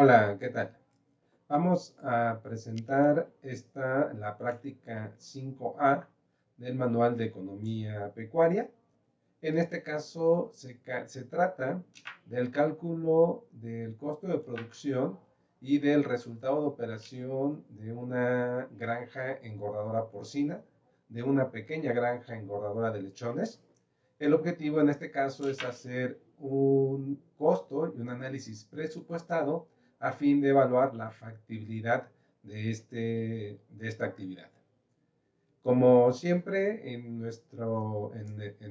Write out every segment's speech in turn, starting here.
Hola, ¿qué tal? Vamos a presentar la práctica 5A del Manual de Economía Pecuaria. En este caso se trata del cálculo del costo de producción y del resultado de operación de una granja engordadora porcina, de una pequeña granja engordadora de lechones. El objetivo en este caso es hacer un costo y un análisis presupuestado a fin de evaluar la factibilidad de esta actividad. Como siempre, en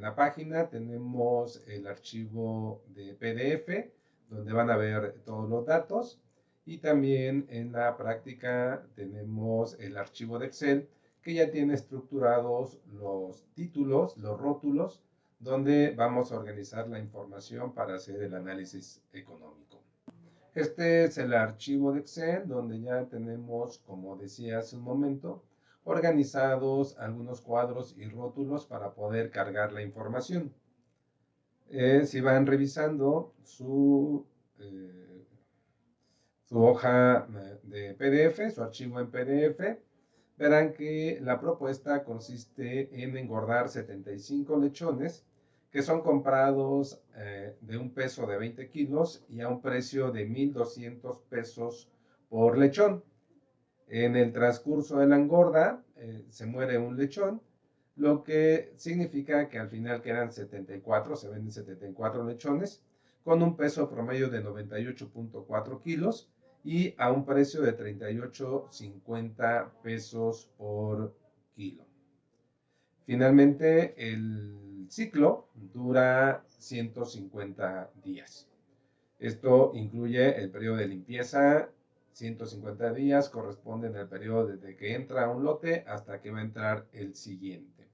la página tenemos el archivo de PDF, donde van a ver todos los datos, y también en la práctica tenemos el archivo de Excel, que ya tiene estructurados los títulos, los rótulos, donde vamos a organizar la información para hacer el análisis económico. Este es el archivo de Excel donde ya tenemos, como decía hace un momento, organizados algunos cuadros y rótulos para poder cargar la información. Si van revisando su hoja de PDF, su archivo en PDF, verán que la propuesta consiste en engordar 75 lechones que son comprados de un peso de 20 kilos y a un precio de 1,200 pesos por lechón. En el transcurso de la engorda se muere un lechón, lo que significa que al final quedan 74, se venden 74 lechones con un peso promedio de 98.4 kilos y a un precio de 38.50 pesos por kilo. Finalmente, el ciclo dura 150 días. Esto incluye el periodo de limpieza. 150 días corresponden al periodo desde que entra un lote hasta que va a entrar el siguiente.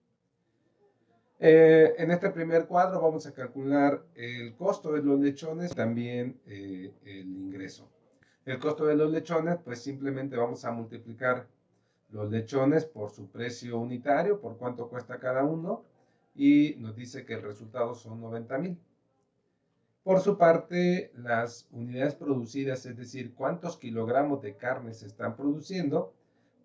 En este primer cuadro vamos a calcular el costo de los lechones y también el ingreso. El costo de los lechones, pues simplemente vamos a multiplicar los lechones por su precio unitario, por cuánto cuesta cada uno, y nos dice que el resultado son 90,000. Por su parte, las unidades producidas, es decir, cuántos kilogramos de carne se están produciendo,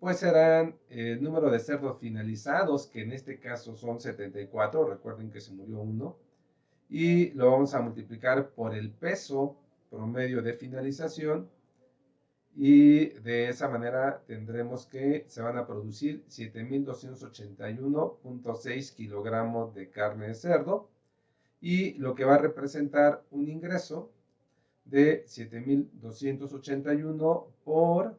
pues serán el número de cerdos finalizados, que en este caso son 74, recuerden que se murió uno, y lo vamos a multiplicar por el peso promedio de finalización, y de esa manera tendremos que se van a producir 7,281.6 kilogramos de carne de cerdo, y lo que va a representar un ingreso de 7,281 por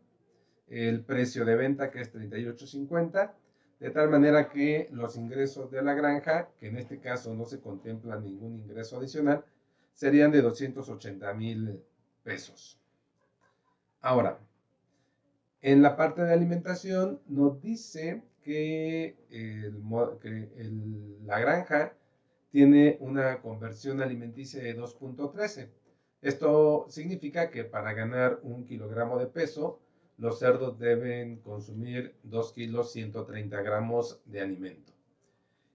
el precio de venta, que es 38.50, de tal manera que los ingresos de la granja, que en este caso no se contempla ningún ingreso adicional, serían de 280,000 pesos. Ahora, en la parte de alimentación nos dice que la granja tiene una conversión alimenticia de 2.13. Esto significa que para ganar 1 kilogramo de peso, los cerdos deben consumir 2 kilos 130 gramos de alimento.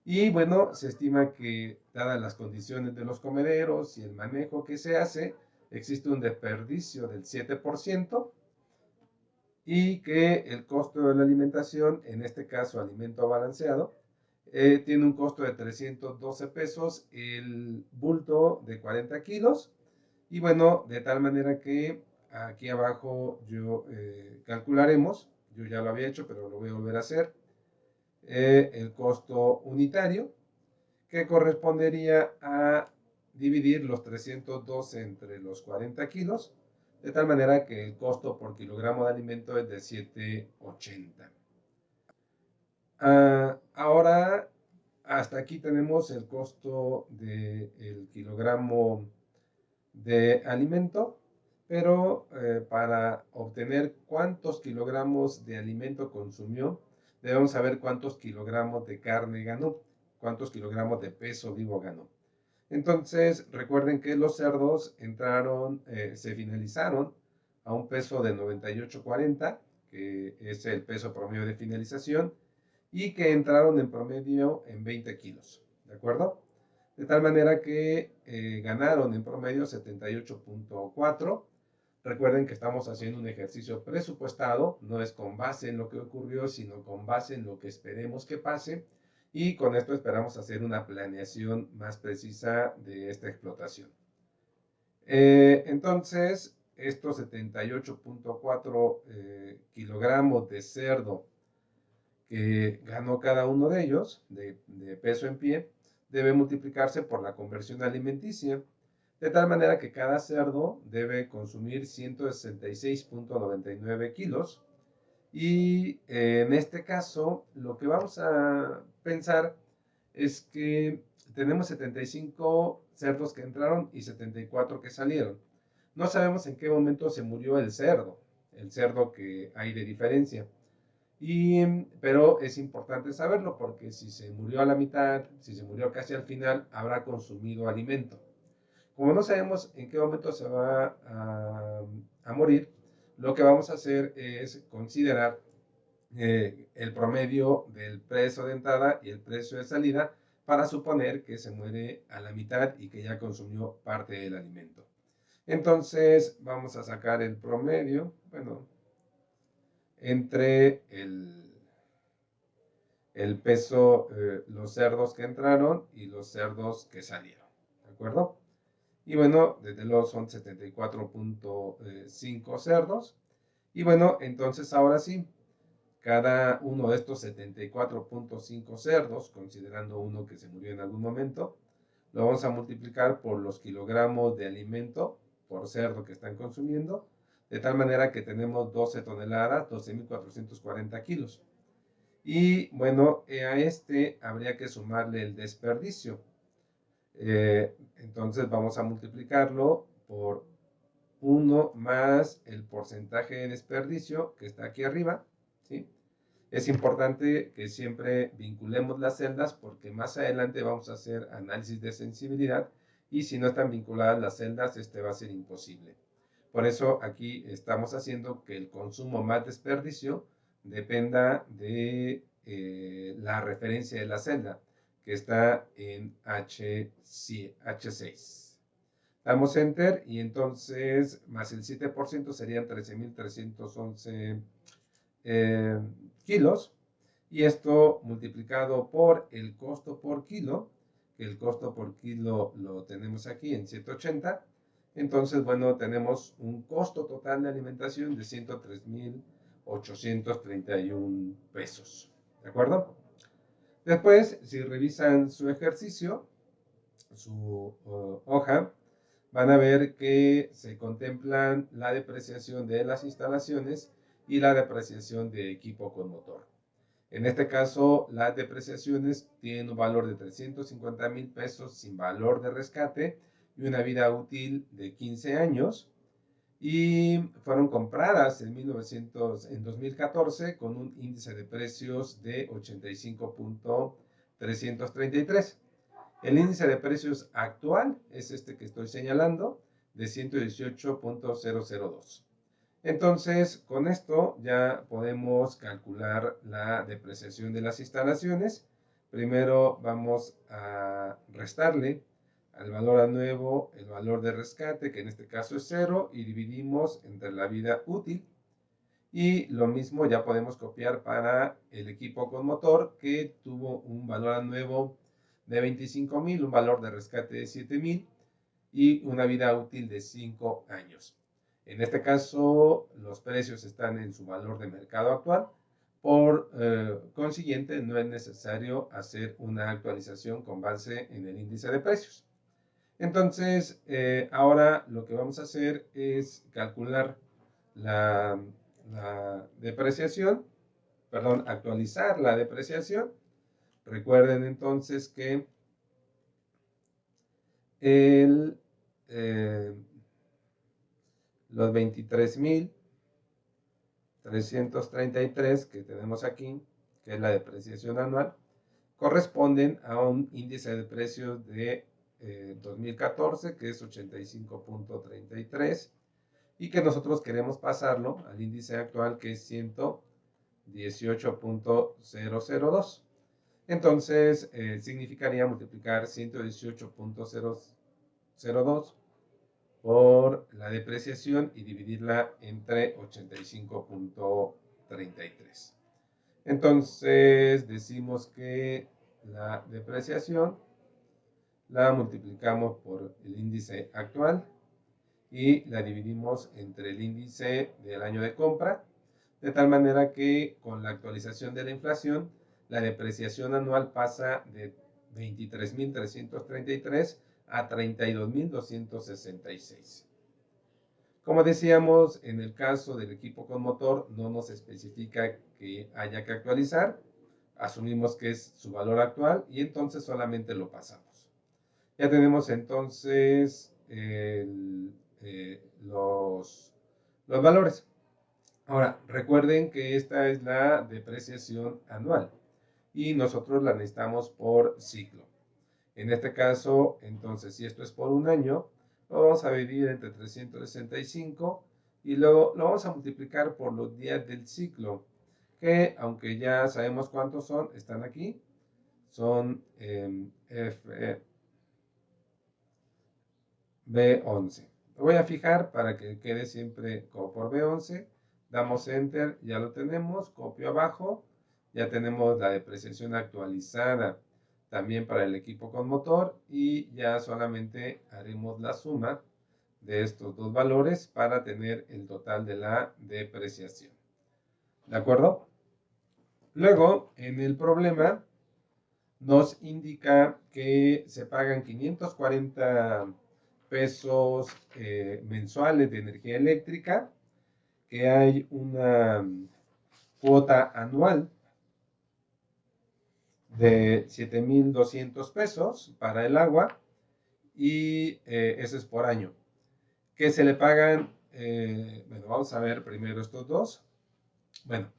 Y bueno, se estima que, dadas las condiciones de los comederos y el manejo que se hace, existe un desperdicio del 7%, y que el costo de la alimentación, en este caso alimento balanceado, tiene un costo de 312 pesos el bulto de 40 kilos. Y bueno, de tal manera que aquí abajo calcularemos, yo ya lo había hecho, pero lo voy a volver a hacer, el costo unitario, que correspondería a dividir los 312 entre los 40 kilos, de tal manera que el costo por kilogramo de alimento es de 7.80. Ahora, hasta aquí tenemos el costo del kilogramo de alimento, pero para obtener cuántos kilogramos de alimento consumió, debemos saber cuántos kilogramos de carne ganó, cuántos kilogramos de peso vivo ganó. Entonces, recuerden que los cerdos se finalizaron a un peso de 98.40, que es el peso promedio de finalización, y que entraron en promedio en 20 kilos, ¿de acuerdo? De tal manera que ganaron en promedio 78.4, Recuerden que estamos haciendo un ejercicio presupuestado, no es con base en lo que ocurrió, sino con base en lo que esperemos que pase, y con esto esperamos hacer una planeación más precisa de esta explotación. Entonces, estos 78.4 kilogramos de cerdo que ganó cada uno de ellos, de peso en pie, debe multiplicarse por la conversión alimenticia, de tal manera que cada cerdo debe consumir 166.99 kilos. Y en este caso, lo que vamos a pensar es que tenemos 75 cerdos que entraron y 74 que salieron. No sabemos en qué momento se murió el cerdo que hay de diferencia. Pero es importante saberlo porque si se murió a la mitad, si se murió casi al final, habrá consumido alimento. Como no sabemos en qué momento se va a morir, lo que vamos a hacer es considerar el promedio del precio de entrada y el precio de salida para suponer que se muere a la mitad y que ya consumió parte del alimento. Entonces vamos a sacar el promedio, bueno, entre el peso, los cerdos que entraron y los cerdos que salieron, ¿de acuerdo? Y bueno, desde luego son 74.5 cerdos. Y bueno, entonces ahora sí, cada uno de estos 74.5 cerdos, considerando uno que se murió en algún momento, lo vamos a multiplicar por los kilogramos de alimento por cerdo que están consumiendo, de tal manera que tenemos 12 toneladas, 12.440 kilos. Y bueno, a este habría que sumarle el desperdicio. Entonces vamos a multiplicarlo por 1 más el porcentaje de desperdicio que está aquí arriba, ¿sí? Es importante que siempre vinculemos las celdas porque más adelante vamos a hacer análisis de sensibilidad y si no están vinculadas las celdas, este va a ser imposible. Por eso aquí estamos haciendo que el consumo más desperdicio dependa de la referencia de la celda, que está en H6. Damos Enter y entonces más el 7% serían 13.311 kilos. Y esto multiplicado por el costo por kilo, que el costo por kilo lo tenemos aquí en 180. Entonces, bueno, tenemos un costo total de alimentación de 103.831 pesos. ¿De acuerdo? Después, si revisan su ejercicio, su hoja, van a ver que se contemplan la depreciación de las instalaciones y la depreciación de equipo con motor. En este caso, las depreciaciones tienen un valor de 350,000 pesos sin valor de rescate y una vida útil de 15 años. Y fueron compradas en 2014 con un índice de precios de 85.333. El índice de precios actual es este que estoy señalando, de 118.002. Entonces, con esto ya podemos calcular la depreciación de las instalaciones. Primero vamos a restarle al valor a nuevo el valor de rescate, que en este caso es 0, y dividimos entre la vida útil. Y lo mismo ya podemos copiar para el equipo con motor, que tuvo un valor a nuevo de 25,000, un valor de rescate de 7,000 y una vida útil de 5 años. En este caso, los precios están en su valor de mercado actual. Por consiguiente, no es necesario hacer una actualización con base en el índice de precios. Entonces, ahora lo que vamos a hacer es calcular la depreciación, perdón, actualizar la depreciación. Recuerden entonces que los 23.333 que tenemos aquí, que es la depreciación anual, corresponden a un índice de precios de 2014, que es 85.33, y que nosotros queremos pasarlo al índice actual, que es 118.002. Entonces, significaría multiplicar 118.002 por la depreciación y dividirla entre 85.33. Entonces decimos que la depreciación la multiplicamos por el índice actual y la dividimos entre el índice del año de compra, de tal manera que con la actualización de la inflación, la depreciación anual pasa de 23.333 a 32.266. Como decíamos, en el caso del equipo con motor no nos especifica que haya que actualizar, asumimos que es su valor actual y entonces solamente lo pasamos. Ya tenemos entonces los valores. Ahora, recuerden que esta es la depreciación anual y nosotros la necesitamos por ciclo. En este caso, entonces, si esto es por un año, lo vamos a dividir entre 365 y luego lo vamos a multiplicar por los días del ciclo, que aunque ya sabemos cuántos son, están aquí, son B11. Lo voy a fijar para que quede siempre como por B11. Damos Enter, ya lo tenemos, copio abajo, ya tenemos la depreciación actualizada también para el equipo con motor y ya solamente haremos la suma de estos dos valores para tener el total de la depreciación. ¿De acuerdo? Luego, en el problema, nos indica que se pagan 540 pesos mensuales de energía eléctrica, que hay una cuota anual de 7.200 pesos para el agua y ese es por año. Que se le pagan, bueno, vamos a ver primero estos dos. Bueno,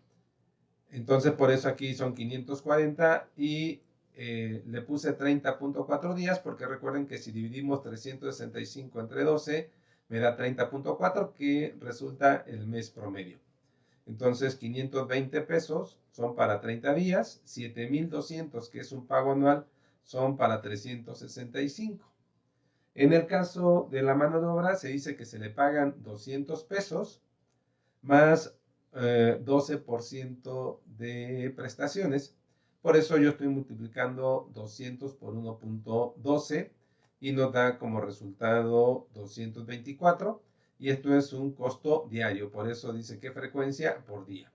entonces por eso aquí son 540 y le puse 30.4 días porque recuerden que si dividimos 365 entre 12 me da 30.4 que resulta el mes promedio. Entonces 520 pesos son para 30 días, 7.200 que es un pago anual son para 365. En el caso de la mano de obra se dice que se le pagan 200 pesos más 12% de prestaciones. Por eso yo estoy multiplicando 200 por 1.12 y nos da como resultado 224 y esto es un costo diario. Por eso dice qué frecuencia por día.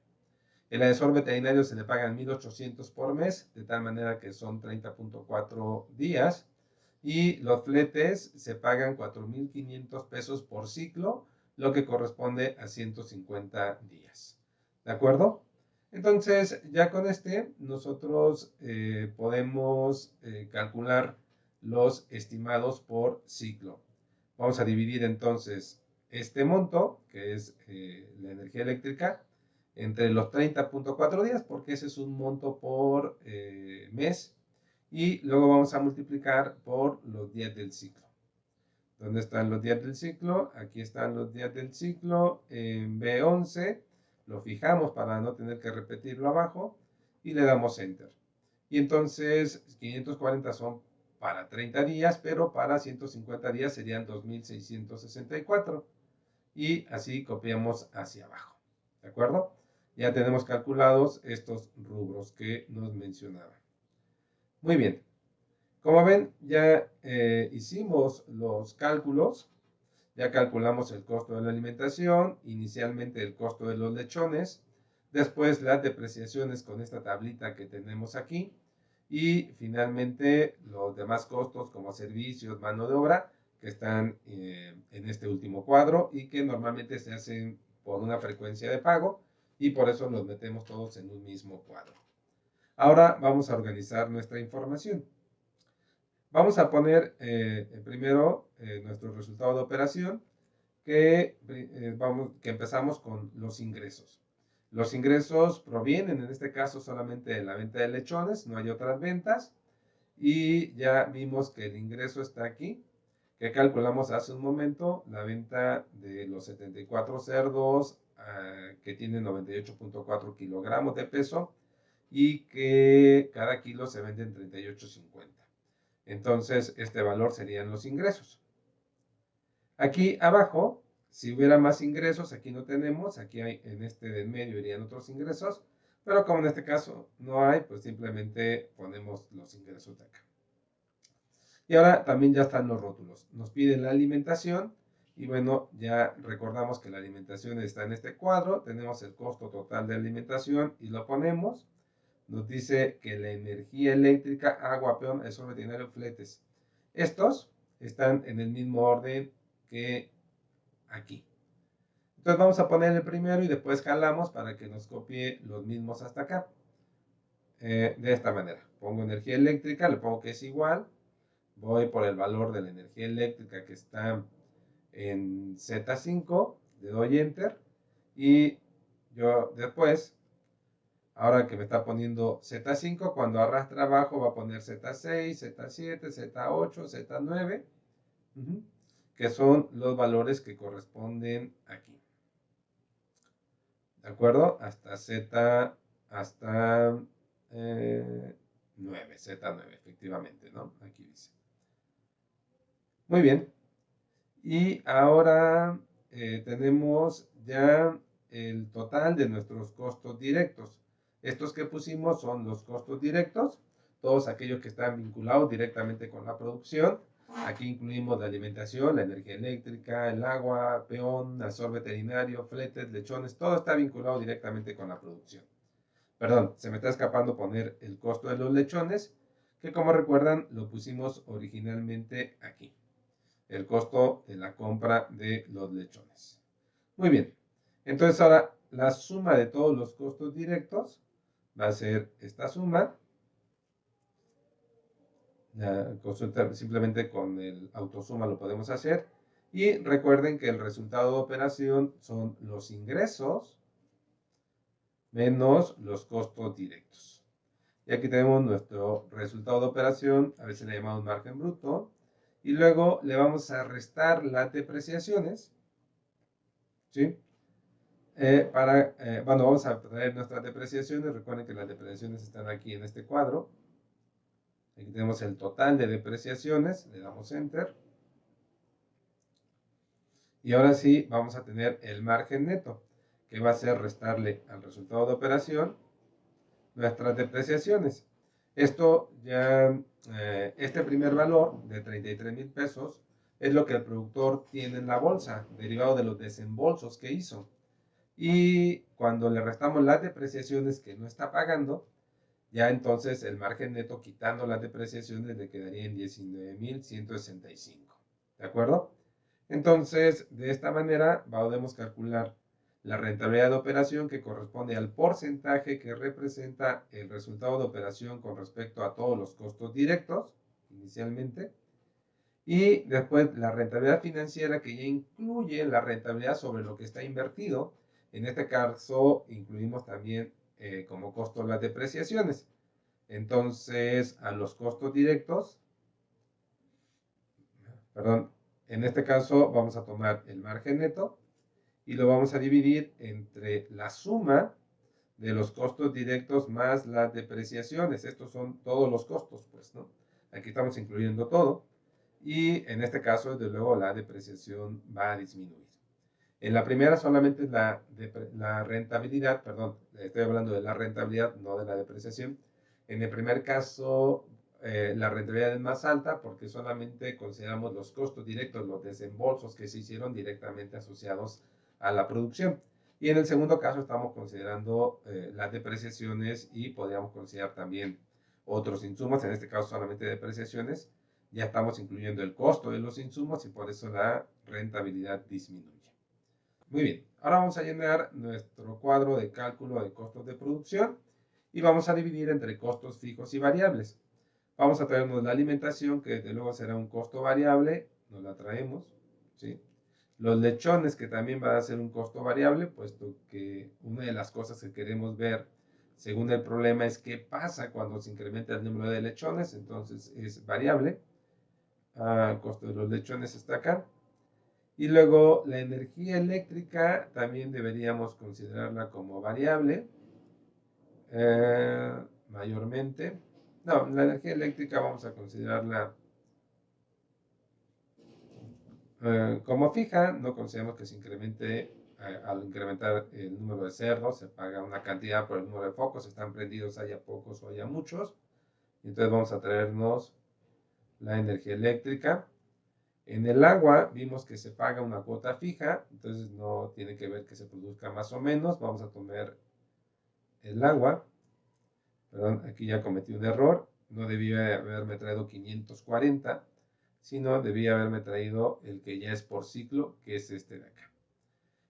El asesor veterinario se le pagan 1.800 por mes, de tal manera que son 30.4 días. Y los fletes se pagan 4.500 pesos por ciclo, lo que corresponde a 150 días. ¿De acuerdo? Entonces, ya con este, nosotros podemos calcular los estimados por ciclo. Vamos a dividir entonces este monto, que es la energía eléctrica, entre los 30.4 días, porque ese es un monto por mes. Y luego vamos a multiplicar por los días del ciclo. ¿Dónde están los días del ciclo? Aquí están los días del ciclo en B11. Lo fijamos para no tener que repetirlo abajo y le damos Enter. Y entonces 540 son para 30 días, pero para 150 días serían 2.664. Y así copiamos hacia abajo. ¿De acuerdo? Ya tenemos calculados estos rubros que nos mencionaba. Muy bien. Como ven, ya hicimos los cálculos. Ya calculamos el costo de la alimentación, inicialmente el costo de los lechones, después las depreciaciones con esta tablita que tenemos aquí y finalmente los demás costos como servicios, mano de obra, que están en este último cuadro y que normalmente se hacen por una frecuencia de pago y por eso los metemos todos en un mismo cuadro. Ahora vamos a organizar nuestra información. Vamos a poner primero nuestro resultado de operación que empezamos con los ingresos. Los ingresos provienen en este caso solamente de la venta de lechones, no hay otras ventas. Y ya vimos que el ingreso está aquí, que calculamos hace un momento, la venta de los 74 cerdos que tienen 98.4 kilogramos de peso y que cada kilo se vende en 38.50. Entonces, este valor serían los ingresos. Aquí abajo si hubiera más ingresos, aquí no tenemos, aquí hay, en este del medio irían otros ingresos, pero como en este caso no hay, pues simplemente ponemos los ingresos de acá. Y ahora también ya están los rótulos. Nos pide la alimentación y bueno, ya recordamos que la alimentación está en este cuadro. Tenemos el costo total de alimentación y lo ponemos. Nos dice que la energía eléctrica, agua, peón, el sol veterinario, fletes. Estos están en el mismo orden que aquí. Entonces vamos a poner el primero y después jalamos para que nos copie los mismos hasta acá. De esta manera. Pongo energía eléctrica, le pongo que es igual. Voy por el valor de la energía eléctrica que está en Z5, le doy Enter y yo después, ahora que me está poniendo Z5, cuando arrastra abajo va a poner Z6, Z7, Z8, Z9, que son los valores que corresponden aquí. ¿De acuerdo? Hasta Z, hasta 9, Z9, efectivamente, ¿no? Aquí dice. Muy bien. Y ahora tenemos ya el total de nuestros costos directos. Estos que pusimos son los costos directos, todos aquellos que están vinculados directamente con la producción. Aquí incluimos la alimentación, la energía eléctrica, el agua, peón, asesor veterinario, fletes, lechones, todo está vinculado directamente con la producción. Perdón, se me está escapando poner el costo de los lechones, que como recuerdan lo pusimos originalmente aquí. El costo de la compra de los lechones. Muy bien. Entonces ahora la suma de todos los costos directos va a ser esta suma. La consulta simplemente con el autosuma lo podemos hacer. Y recuerden que el resultado de operación son los ingresos menos los costos directos. Y aquí tenemos nuestro resultado de operación, a veces le llamamos margen bruto. Y luego le vamos a restar las depreciaciones. ¿Sí? Bueno, vamos a traer nuestras depreciaciones. Recuerden que las depreciaciones están aquí en este cuadro. Aquí tenemos el total de depreciaciones. Le damos Enter. Y ahora sí, vamos a tener el margen neto, que va a ser restarle al resultado de operación nuestras depreciaciones. Esto ya, este primer valor de 33,000 pesos es lo que el productor tiene en la bolsa, derivado de los desembolsos que hizo. Y cuando le restamos las depreciaciones que no está pagando, ya entonces el margen neto quitando las depreciaciones le quedaría en 19,165. ¿De acuerdo? Entonces, de esta manera podemos calcular la rentabilidad de operación, que corresponde al porcentaje que representa el resultado de operación con respecto a todos los costos directos, inicialmente. Y después la rentabilidad financiera, que ya incluye la rentabilidad sobre lo que está invertido. En este caso incluimos también como costo las depreciaciones. Entonces, a los costos directos, perdón, en este caso vamos a tomar el margen neto y lo vamos a dividir entre la suma de los costos directos más las depreciaciones. Estos son todos los costos, pues, ¿no? Aquí estamos incluyendo todo. Y en este caso, desde luego, la depreciación va a disminuir. En la primera solamente es la rentabilidad, perdón, estoy hablando de la rentabilidad, no de la depreciación. En el primer caso, la rentabilidad es más alta porque solamente consideramos los costos directos, los desembolsos que se hicieron directamente asociados a la producción. Y en el segundo caso estamos considerando las depreciaciones y podríamos considerar también otros insumos, en este caso solamente depreciaciones. Ya estamos incluyendo el costo de los insumos y por eso la rentabilidad disminuye. Muy bien, ahora vamos a llenar nuestro cuadro de cálculo de costos de producción y vamos a dividir entre costos fijos y variables. Vamos a traernos la alimentación, que desde luego será un costo variable, nos la traemos, ¿sí? Los lechones, que también va a ser un costo variable, puesto que una de las cosas que queremos ver según el problema es qué pasa cuando se incrementa el número de lechones, entonces es variable. El costo de los lechones está acá. Y luego la energía eléctrica también deberíamos considerarla como variable, mayormente. No, la energía eléctrica vamos a considerarla Como fija, no consideramos que se incremente, al incrementar el número de cerdos, se paga una cantidad por el número de focos, están prendidos, haya pocos o haya muchos. Entonces vamos a traernos la energía eléctrica. En el agua vimos que se paga una cuota fija, entonces no tiene que ver que se produzca más o menos. Vamos a tomar el agua. Perdón, aquí ya cometí un error. No debía haberme traído 540, sino debía haberme traído el que ya es por ciclo, que es este de acá.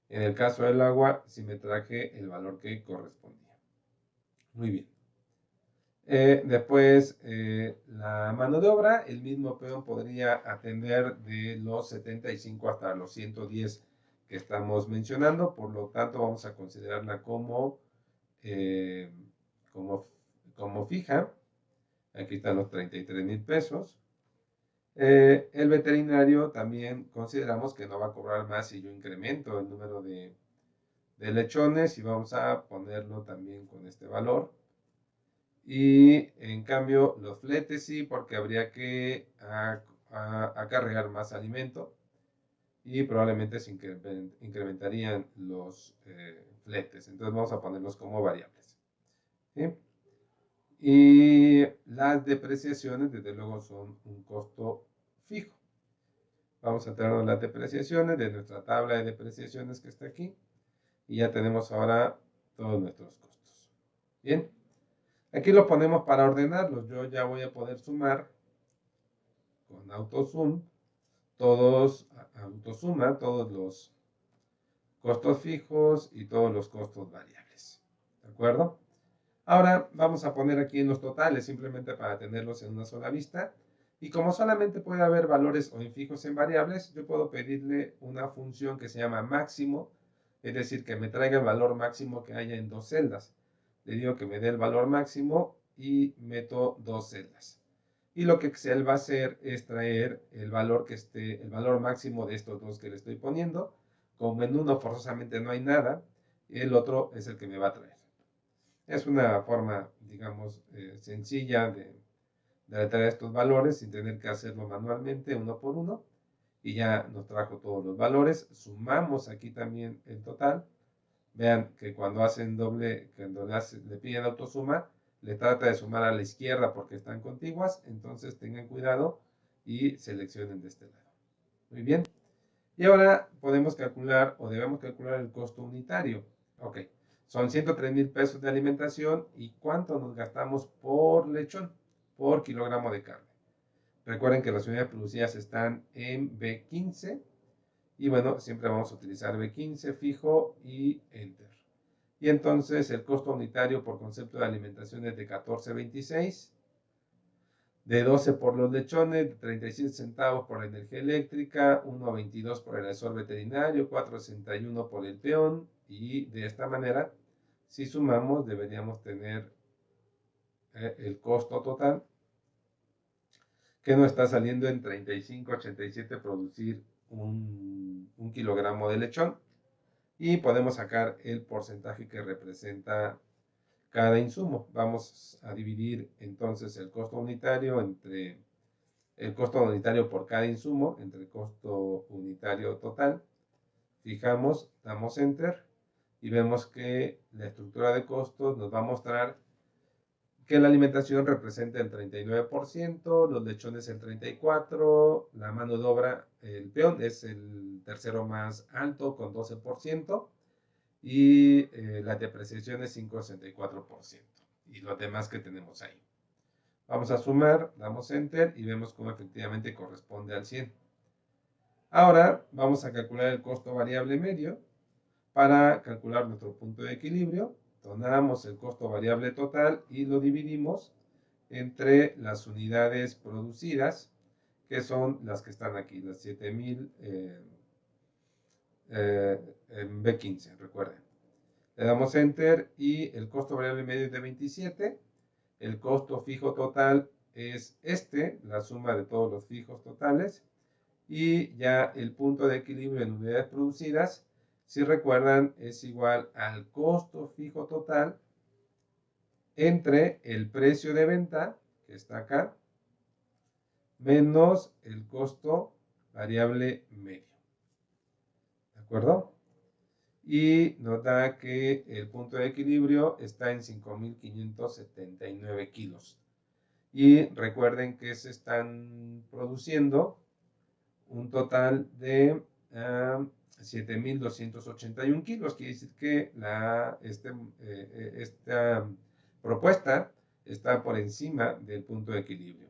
En el caso del agua, sí me traje el valor que correspondía. Muy bien. Después, la mano de obra, el mismo peón podría atender de los 75 hasta los 110 que estamos mencionando, por lo tanto vamos a considerarla eh, como, como fija. Aquí están los 33,000 pesos. El veterinario también consideramos que no va a cobrar más si yo incremento el número de lechones y vamos a ponerlo también con este valor. Y en cambio los fletes sí, porque habría que acarrear más alimento y probablemente se incrementarían los fletes. Entonces vamos a ponerlos como variables. ¿Sí? Y las depreciaciones, desde luego, son un costo fijo. Vamos a tener las depreciaciones de nuestra tabla de depreciaciones que está aquí. Y ya tenemos ahora todos nuestros costos. Bien. Aquí lo ponemos para ordenarlos. Yo ya voy a poder sumar con AutoSum autosuma todos los costos fijos y todos los costos variables. ¿De acuerdo? Ahora vamos a poner aquí en los totales simplemente para tenerlos en una sola vista. Y como solamente puede haber valores o en fijos en variables, yo puedo pedirle una función que se llama máximo, es decir, que me traiga el valor máximo que haya en dos celdas. Le digo que me dé el valor máximo y meto dos celdas. Y lo que Excel va a hacer es traer el valor que esté, el valor máximo de estos dos que le estoy poniendo. Como en uno forzosamente no hay nada, el otro es el que me va a traer. Es una forma, digamos, sencilla de traer estos valores sin tener que hacerlo manualmente uno por uno. Y ya nos trajo todos los valores. Sumamos aquí también el total. Vean que cuando hacen doble, cuando le piden autosuma, le trata de sumar a la izquierda porque están contiguas. Entonces tengan cuidado y seleccionen de este lado. Muy bien. Y ahora podemos calcular o debemos calcular el costo unitario. Ok, son 103,000 pesos de alimentación y cuánto nos gastamos por lechón, por kilogramo de carne. Recuerden que las unidades producidas están en B15 y bueno, siempre vamos a utilizar B15 fijo y enter. Y entonces el costo unitario por concepto de alimentación es de 14.26, de 12 por los lechones, de 37 centavos por la energía eléctrica, 1.22 por el asesor veterinario, 4.61 por el peón, y de esta manera, si sumamos, deberíamos tener el costo total, que nos está saliendo en 35.87 producir un kilogramo de lechón, y podemos sacar el porcentaje que representa cada insumo. Vamos a dividir entonces el costo unitario entre el costo unitario por cada insumo entre el costo unitario total. Fijamos, damos enter y vemos que la estructura de costos nos va a mostrar que la alimentación representa el 39%, los lechones el 34%, la mano de obra, el peón, es el tercero más alto con 12%, y la depreciación es 5,64%, y los demás que tenemos ahí. Vamos a sumar, damos enter y vemos cómo efectivamente corresponde al 100. Ahora vamos a calcular el costo variable medio. Para calcular nuestro punto de equilibrio, tomamos el costo variable total y lo dividimos entre las unidades producidas, que son las que están aquí, las 7,000 en B15, recuerden. Le damos enter y el costo variable medio es de 27. El costo fijo total es la suma de todos los fijos totales. Y ya el punto de equilibrio en unidades producidas, si recuerdan, es igual al costo fijo total entre el precio de venta, que está acá, menos el costo variable medio. ¿De acuerdo? Y nos da que el punto de equilibrio está en 5.579 kilos. Y recuerden que se están produciendo un total de 7.281 kilos. Quiere decir que esta propuesta está por encima del punto de equilibrio.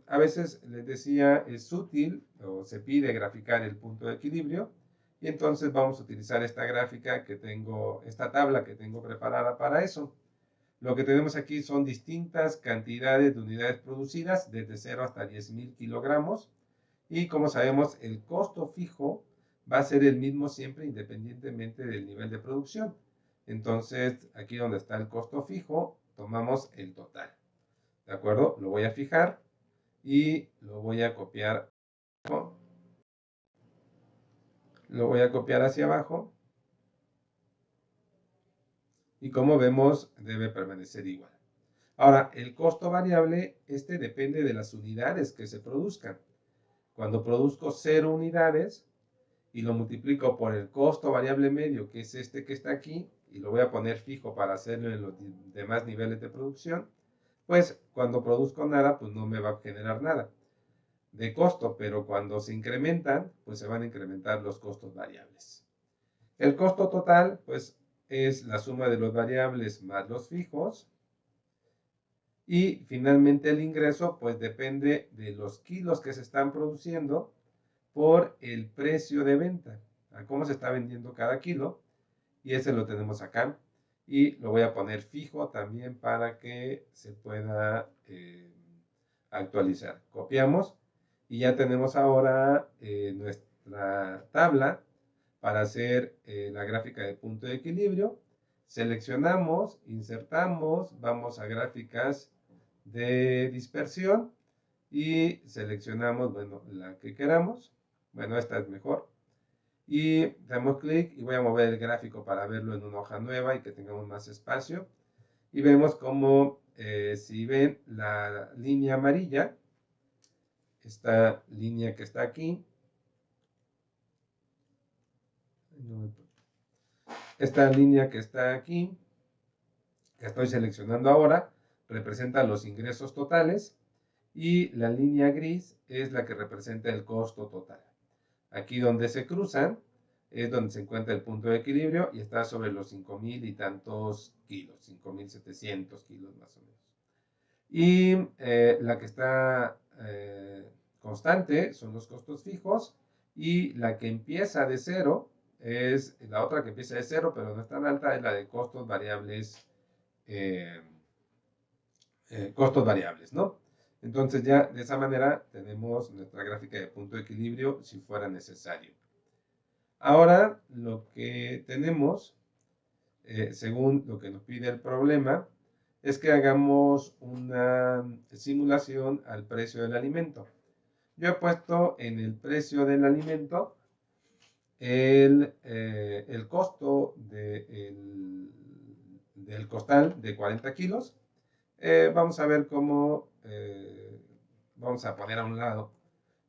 A veces les decía, es útil o se pide graficar el punto de equilibrio, y entonces vamos a utilizar esta gráfica que tengo, esta tabla que tengo preparada para eso. Lo que tenemos aquí son distintas cantidades de unidades producidas, desde 0 hasta 10.000 kilogramos, y como sabemos, el costo fijo va a ser el mismo siempre, independientemente del nivel de producción. Entonces, aquí donde está el costo fijo, tomamos el total. ¿De acuerdo? Lo voy a fijar y lo voy a copiar. Lo voy a copiar hacia abajo. Y como vemos, debe permanecer igual. Ahora, el costo variable, depende de las unidades que se produzcan. Cuando produzco 0 unidades y lo multiplico por el costo variable medio, que es este que está aquí, y lo voy a poner fijo para hacerlo en los demás niveles de producción, pues cuando produzco nada, pues no me va a generar nada de costo, pero cuando se incrementan, pues se van a incrementar los costos variables. El costo total, pues, es la suma de los variables más los fijos. Y finalmente el ingreso, pues, depende de los kilos que se están produciendo por el precio de venta, a cómo se está vendiendo cada kilo. Y ese lo tenemos acá. Y lo voy a poner fijo también para que se pueda actualizar. Copiamos y ya tenemos ahora nuestra tabla para hacer la gráfica de punto de equilibrio. Seleccionamos, insertamos, vamos a gráficas de dispersión y seleccionamos, bueno, la que queramos. Bueno, esta es mejor. Y damos clic y voy a mover el gráfico para verlo en una hoja nueva y que tengamos más espacio. Y vemos como, si ven la línea amarilla, esta línea que está aquí, esta línea que está aquí, que estoy seleccionando ahora, representa los ingresos totales, y la línea gris es la que representa el costo total. Aquí donde se cruzan es donde se encuentra el punto de equilibrio y está sobre los 5.000 y tantos kilos, 5.700 kilos más o menos. Y la que está constante son los costos fijos, y la que empieza de cero es la otra que empieza de cero, pero no es tan alta, es la de costos variables, ¿no? Entonces ya de esa manera tenemos nuestra gráfica de punto de equilibrio si fuera necesario. Ahora lo que tenemos, según lo que nos pide el problema, es que hagamos una simulación al precio del alimento. Yo he puesto en el precio del alimento el costo del costal de 40 kilos. Vamos a ver cómo, vamos a poner a un lado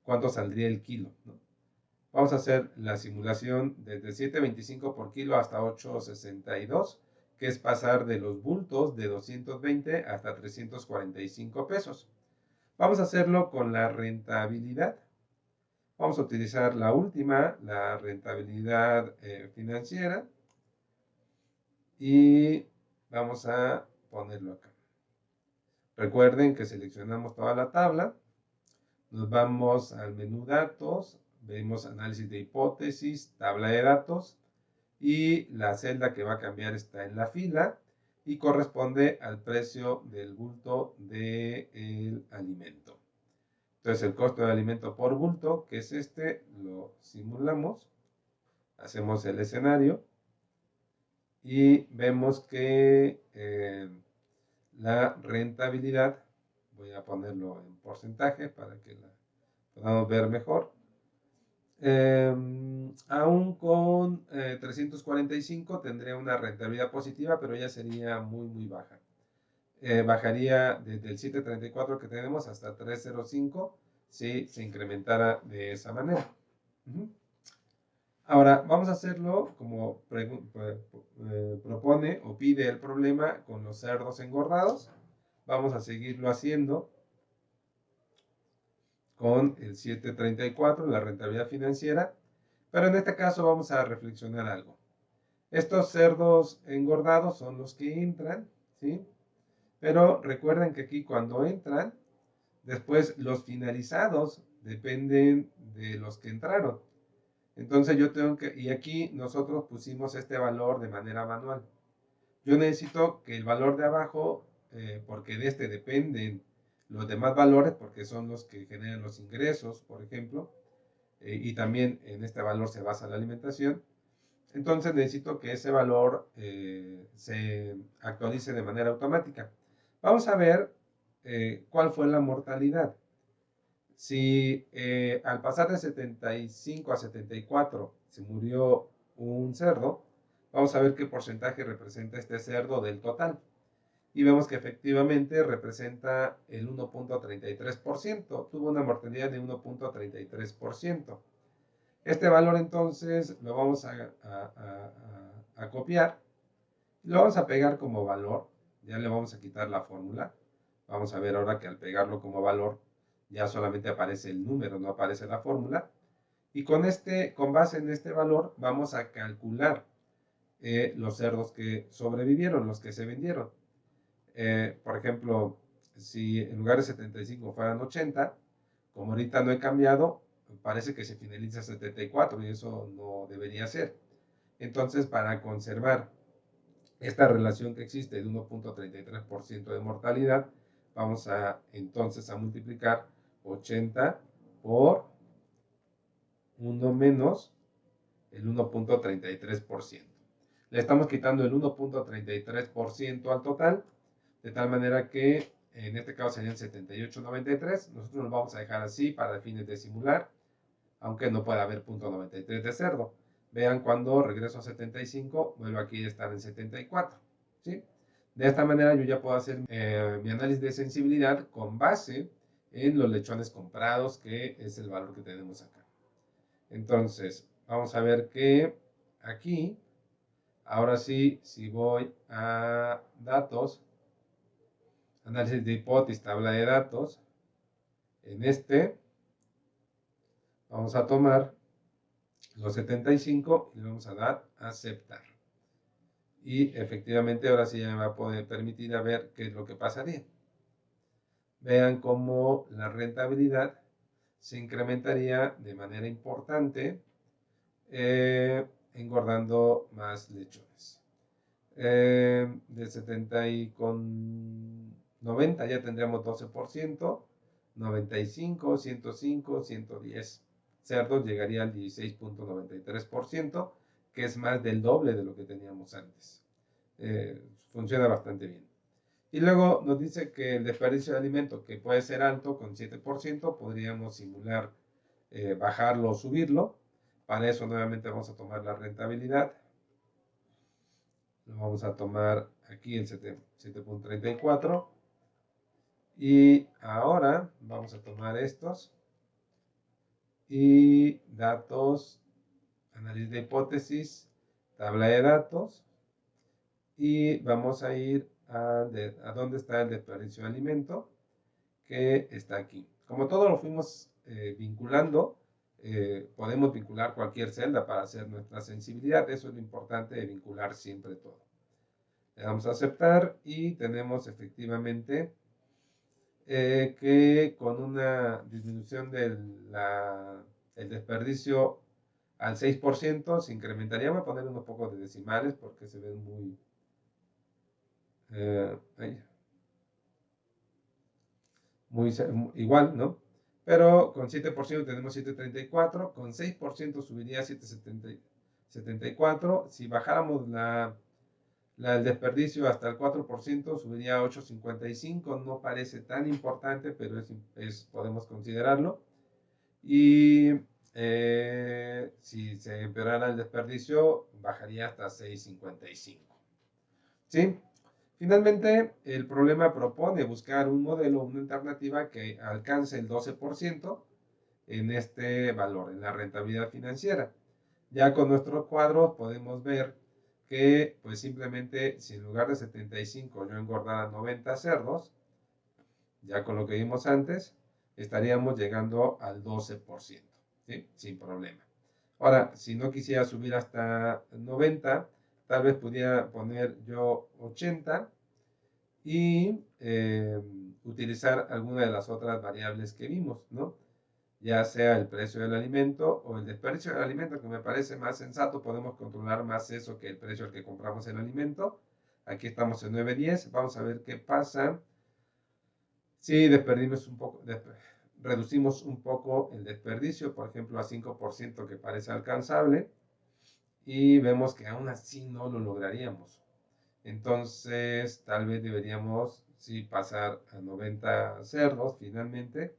cuánto saldría el kilo, ¿no? Vamos a hacer la simulación desde 7.25 por kilo hasta 8.62, que es pasar de los bultos de 220 hasta 345 pesos. Vamos a hacerlo con la rentabilidad. Vamos a utilizar la última, la rentabilidad financiera, y vamos a ponerlo acá. Recuerden que seleccionamos toda la tabla, nos vamos al menú datos, vemos análisis de hipótesis, tabla de datos, y la celda que va a cambiar está en la fila y corresponde al precio del bulto del alimento. Entonces el costo del alimento por bulto, que es lo simulamos, hacemos el escenario y vemos que la rentabilidad, voy a ponerlo en porcentaje para que la podamos ver mejor, aún con 345 tendría una rentabilidad positiva, pero ya sería muy baja. Bajaría desde el 7.34 que tenemos hasta 3.05, si se incrementara de esa manera. Ahora, vamos a hacerlo como propone o pide el problema con los cerdos engordados. Vamos a seguirlo haciendo con el 734, la rentabilidad financiera. Pero en este caso vamos a reflexionar algo. Estos cerdos engordados son los que entran, ¿sí? Pero recuerden que aquí cuando entran, después los finalizados dependen de los que entraron. Entonces yo tengo que, y aquí nosotros pusimos este valor de manera manual. Yo necesito que el valor de abajo, porque de este dependen los demás valores, porque son los que generan los ingresos, por ejemplo, y también en este valor se basa la alimentación. Entonces necesito que ese valor se actualice de manera automática. Vamos a ver cuál fue la mortalidad. Si al pasar de 75 a 74 se murió un cerdo, vamos a ver qué porcentaje representa este cerdo del total. Y vemos que efectivamente representa el 1.33%. Tuvo una mortalidad de 1.33%. Este valor entonces lo vamos a copiar. Lo vamos a pegar como valor. Ya le vamos a quitar la fórmula. Vamos a ver ahora que al pegarlo como valor ya solamente aparece el número, no aparece la fórmula. Y con base en este valor vamos a calcular los cerdos que sobrevivieron, los que se vendieron. Por ejemplo, si en lugar de 75 fueran 80, como ahorita no he cambiado, parece que se finaliza 74 y eso no debería ser. Entonces, para conservar esta relación que existe de 1.33% de mortalidad, vamos entonces a multiplicar 80 por 1 menos el 1.33%. Le estamos quitando el 1.33% al total, de tal manera que en este caso serían 78.93. Nosotros lo vamos a dejar así para fines de simular, aunque no puede haber .93 de cerdo. Vean, cuando regreso a 75, vuelvo aquí a estar en 74. ¿Sí? De esta manera yo ya puedo hacer mi análisis de sensibilidad con base en los lechones comprados, que es el valor que tenemos acá. Entonces, vamos a ver que aquí, ahora sí, si voy a datos, análisis de hipótesis, tabla de datos, en este vamos a tomar los 75 y le vamos a dar a aceptar. Y efectivamente ahora sí ya me va a poder permitir a ver qué es lo que pasaría. Vean cómo la rentabilidad se incrementaría de manera importante engordando más lechones. De 70 y con 90 ya tendríamos 12%, 95, 105, 110 cerdos llegaría al 16.93%, que es más del doble de lo que teníamos antes. Funciona bastante bien. Y luego nos dice que el desperdicio de alimento, que puede ser alto, con 7%, podríamos simular bajarlo o subirlo. Para eso nuevamente vamos a tomar la rentabilidad. Lo vamos a tomar aquí el 7.34. Y ahora vamos a tomar estos. Y datos, análisis de hipótesis, tabla de datos. Y vamos a ir a dónde está el desperdicio de alimento, que está aquí. Como todo lo fuimos vinculando, podemos vincular cualquier celda para hacer nuestra sensibilidad. Eso es lo importante de vincular siempre todo. Le damos a aceptar y tenemos efectivamente que con una disminución del desperdicio al 6% se incrementaría. Voy a poner unos pocos de decimales porque se ven muy... muy igual, ¿no? Pero con 7% tenemos 734, con 6% subiría a 774. Si bajáramos el desperdicio hasta el 4%, subiría a 855. No parece tan importante, pero podemos considerarlo. Y si se empeorara el desperdicio, bajaría hasta 655. ¿Sí? Finalmente, el problema propone buscar un modelo, una alternativa que alcance el 12% en este valor, en la rentabilidad financiera. Ya con nuestro cuadro podemos ver que pues simplemente si en lugar de 75 yo engordara 90 cerdos, ya con lo que vimos antes, estaríamos llegando al 12%, ¿sí? Sin problema. Ahora, si no quisiera subir hasta 90, tal vez pudiera poner yo 80 y utilizar alguna de las otras variables que vimos, ¿no? Ya sea el precio del alimento o el desperdicio del alimento, que me parece más sensato, podemos controlar más eso que el precio al que compramos el alimento. Aquí estamos en 9.10, vamos a ver qué pasa si reducimos un poco el desperdicio, por ejemplo a 5% que parece alcanzable, y vemos que aún así no lo lograríamos. Entonces, tal vez deberíamos sí pasar a 90 cerdos finalmente,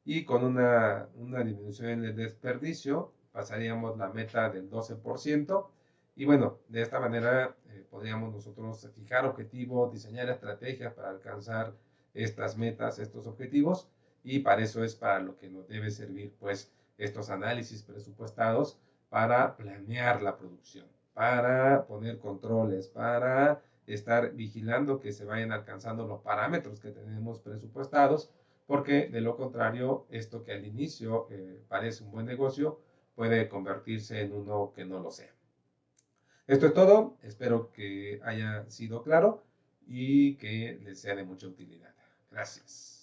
y con una disminución en el desperdicio pasaríamos la meta del 12%. Y bueno, de esta manera podríamos nosotros fijar objetivos, diseñar estrategias para alcanzar estas metas, estos objetivos, y para eso es para lo que nos debe servir pues estos análisis presupuestados, para planear la producción, para poner controles, para estar vigilando que se vayan alcanzando los parámetros que tenemos presupuestados, porque de lo contrario, esto que al inicio parece un buen negocio, puede convertirse en uno que no lo sea. Esto es todo, espero que haya sido claro y que les sea de mucha utilidad. Gracias.